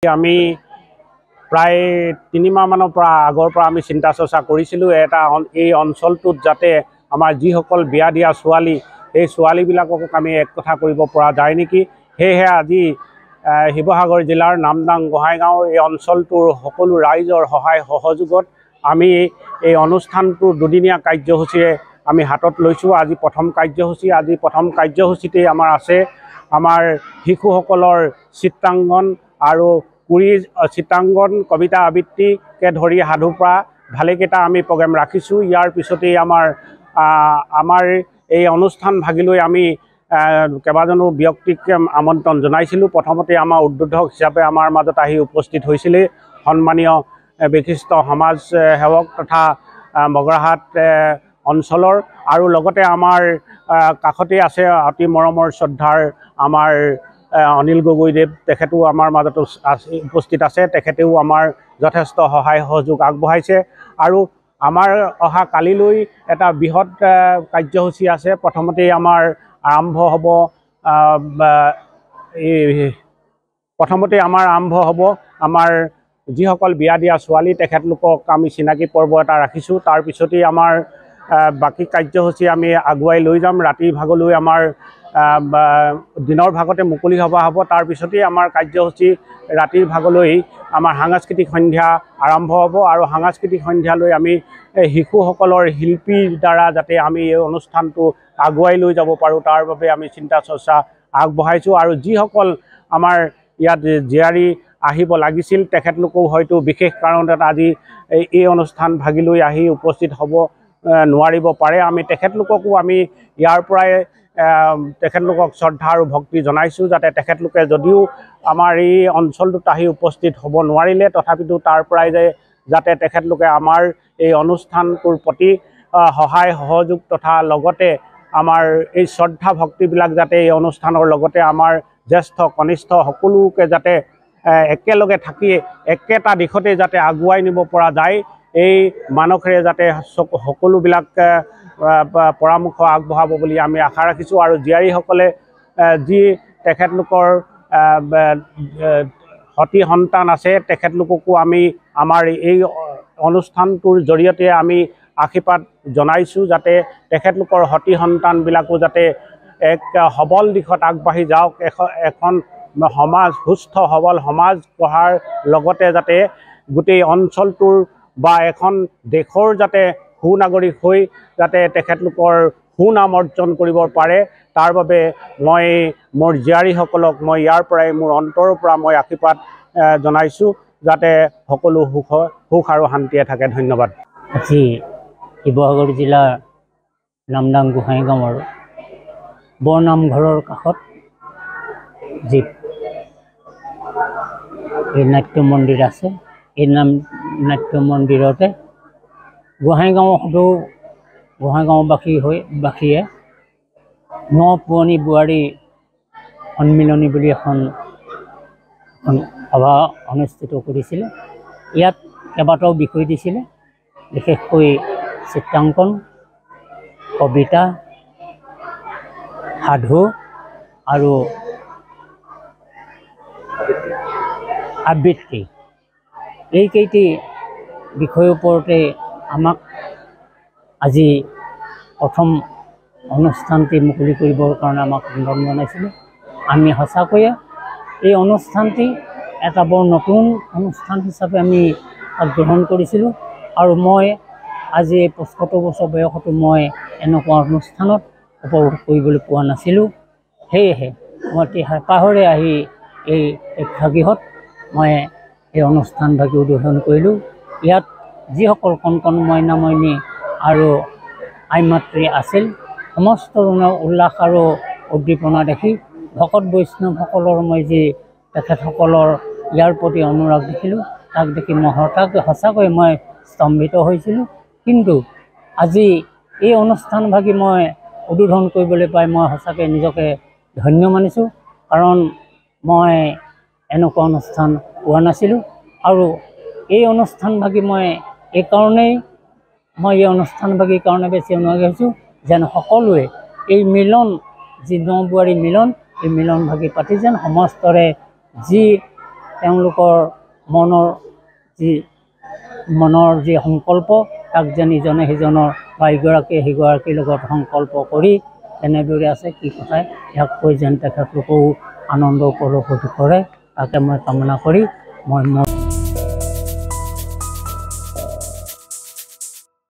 আমি প্ৰায় 3 মাহমানৰ পৰা আগৰ পৰা আমি চিন্তা চৰ্চা কৰিছিলোঁ এই অঞ্চলটোত যাতে আমাৰ যিসকল বিয়া দিয়া ছোৱালী এই ছোৱালীবিলাকক আমি এক কথা কৰিব পৰা যায় নেকি। সেয়েহে আজি শিৱসাগৰ জিলাৰ নামদাং গোহাঁইগাঁৱৰ এই অঞ্চলটোৰ সকলো ৰাইজৰ সহায় সহযোগত আমি এই অনুষ্ঠানটো দুদিনীয়া কাৰ্যসূচীৰে আমি হাতত লৈছোঁ। আজি প্ৰথম কাৰ্যসূচীতেই আমাৰ আছে আমাৰ শিশুসকলৰ চিত্ৰাংকন আৰু চিত্ৰাংকন কবিতা আবৃত্তিকে ধৰি সাধুপৰা ভালেকেইটা আমি প্ৰগ্ৰেম ৰাখিছোঁ। ইয়াৰ পিছতেই আমাৰ এই অনুষ্ঠান ভাগিলৈ আমি কেইবাজনো ব্যক্তিক আমন্ত্ৰণ জনাইছিলোঁ। প্ৰথমতে আমাৰ উদ্বোধক হিচাপে আমাৰ মাজত আহি উপস্থিত হৈছিলে সন্মানীয় বিশিষ্ট সমাজ সেৱক তথা মগৰাহাট অঞ্চলৰ আৰু লগতে আমাৰ কাষতে আছে অতি মৰমৰ শ্ৰদ্ধাৰ আমাৰ অনিল গগৈদেৱ, তেখেতো আমাৰ মাজত উপস্থিত আছে। তেখেতেও আমাৰ যথেষ্ট সহায় সহযোগ আগবঢ়াইছে আৰু আমাৰ অহা কালিলৈ এটা বৃহৎ কাৰ্যসূচী আছে। প্ৰথমতেই আমাৰ আৰম্ভ হ'ব আমাৰ যিসকল বিয়া দিয়া ছোৱালী তেখেতলোকক আমি চিনাকি পৰ্ব এটা ৰাখিছোঁ। তাৰপিছতেই আমাৰ বাকী কাৰ্যসূচী আমি আগুৱাই লৈ যাম। ৰাতিৰ ভাগলৈ আমাৰ দিনৰ ভাগতে মুকলি সভা হ'ব। তাৰপিছতেই আমাৰ কাৰ্যসূচী ৰাতিৰ ভাগলৈ আমাৰ সাংস্কৃতিক সন্ধ্যা আৰম্ভ হ'ব আৰু সাংস্কৃতিক সন্ধ্যালৈ আমি শিশুসকলৰ শিল্পীৰ দ্বাৰা যাতে আমি এই অনুষ্ঠানটো আগুৱাই লৈ যাব পাৰোঁ তাৰ বাবে আমি চিন্তা চৰ্চা আগবঢ়াইছোঁ। আৰু যিসকল আমাৰ ইয়াত জীয়াৰী আহিব লাগিছিল তেখেতলোকেও হয়তো বিশেষ কাৰণত আজি এই অনুষ্ঠান ভাগিলৈ আহি উপস্থিত হ'ব নোৱাৰিব পাৰে। আমি তেখেতলোককো আমি ইয়াৰ পৰাই তেখেতলোকক শ্ৰদ্ধা আৰু ভক্তি জনাইছোঁ যাতে তেখেতলোকে যদিও আমাৰ এই অঞ্চলটোত আহি উপস্থিত হ'ব নোৱাৰিলে তথাপিতো তাৰ পৰাই যাতে তেখেতলোকে আমাৰ এই অনুষ্ঠানটোৰ প্ৰতি সহায় সহযোগ তথা লগতে আমাৰ এই শ্ৰদ্ধা ভক্তিবিলাক যাতে এই অনুষ্ঠানৰ লগতে আমাৰ জ্যেষ্ঠ কনিষ্ঠ সকলোকে যাতে একেলগে থাকি একেটা দিশতে যাতে আগুৱাই নিব পৰা যায় এই মানসেৰে যাতে সকলোবিলাক পৰামৰ্শ আগবঢ়াব বুলি আমি আশা ৰাখিছোঁ। আৰু জীয়াৰীসকলে যি তেখেতলোকৰ সতি সন্তান আছে তেখেতলোককো আমি আমাৰ এই অনুষ্ঠানটোৰ জৰিয়তে আমি আশীৰ্বাদ জনাইছোঁ যাতে তেখেতলোকৰ সতি সন্তানবিলাকো যাতে এক সবল দিশত আগবাঢ়ি যাওক, এখন সমাজ সুস্থ সবল সমাজ গঢ়াৰ লগতে যাতে গোটেই অঞ্চলটোৰ বা এখন দেশৰ যাতে সুনাগৰিক হৈ যাতে তেখেতলোকৰ সুনাম অৰ্জন কৰিব পাৰে তাৰ বাবে মই মোৰ জীয়াৰীসকলক মই ইয়াৰ পৰাই মোৰ অন্তৰৰ পৰা মই আশীৰ্বাদ জনাইছোঁ যাতে সকলো সুখ আৰু শান্তিয়ে থাকে। ধন্যবাদ। আজি শিৱসাগৰ জিলাৰ নামদাং গোহাঁইগাঁৱৰ বৰনামঘৰৰ কাষত যি এই নাট্য মন্দিৰ আছে এই নাট্য মন্দিৰতে গোহাঁইগাঁওবাসীয়ে ন পুৰণি বোৱাৰী সন্মিলনী বুলি এখন সভা অনুষ্ঠিত কৰিছিলে। ইয়াত কেইবাটাও বিষয় দিছিলে, বিশেষকৈ চিত্ৰাংকন, কবিতা, সাধু আৰু আবৃত্তি এইকেইটি বিষয়ৰ ওপৰতে আমাক আজি প্ৰথম অনুষ্ঠানটি মুকলি কৰিবৰ কাৰণে আমাক আমন্ত্ৰণ জনাইছিলে। আমি সঁচাকৈয়ে এই অনুষ্ঠানটি এটা বৰ নতুন অনুষ্ঠান হিচাপে আমি গ্ৰহণ কৰিছিলোঁ আৰু মই আজি এই ৭৫ বছৰ বয়সতো মই এনেকুৱা অনুষ্ঠানত উপভোগ কৰিবলৈ পোৱা নাছিলোঁ। সেয়েহে মই অতি হেঁপাহেৰে আহি এই প্ৰেক্ষাগৃহত মই এই অনুষ্ঠানভাগি উদ্বোধন কৰিলোঁ। ইয়াত যিসকল কণ কণ মইনা মইনী আৰু আই মাতৃ আছিল সমস্তজনৰ উল্লাস আৰু উদ্দীপনা দেখি ভকত বৈষ্ণৱসকলৰ মই যি তেখেতসকলৰ ইয়াৰ প্ৰতি অনুৰাগ দেখিলোঁ তাক দেখি মই সঁচাকৈ মই স্তম্ভিত হৈছিলোঁ। কিন্তু আজি এই অনুষ্ঠানভাগি মই উদ্বোধন কৰিবলৈ পাই মই সঁচাকৈ নিজকে ধন্য মানিছোঁ, কাৰণ মই এনেকুৱা অনুষ্ঠান পোৱা নাছিলোঁ। আৰু এই অনুষ্ঠানভাগি মই এই অনুষ্ঠানভাগিৰ কাৰণে বেছি অনুৰাগী হৈছোঁ যেন সকলোৱে এই মিলন যি ন বোৱাৰী মিলন এই মিলনভাগি পাতি যেন সমস্তৰে যি তেওঁলোকৰ মনৰ যি সংকল্প তাক যেন ইজনে সিজনৰ বা ইগৰাকীয়ে সিগৰাকীৰ লগত সংকল্প কৰি এনেদৰে আছে কি কথাই ইয়াক কৈ যেন তেখেতলোকেও আনন্দ উপলব্ধি কৰে তাকে মই কামনা কৰি মই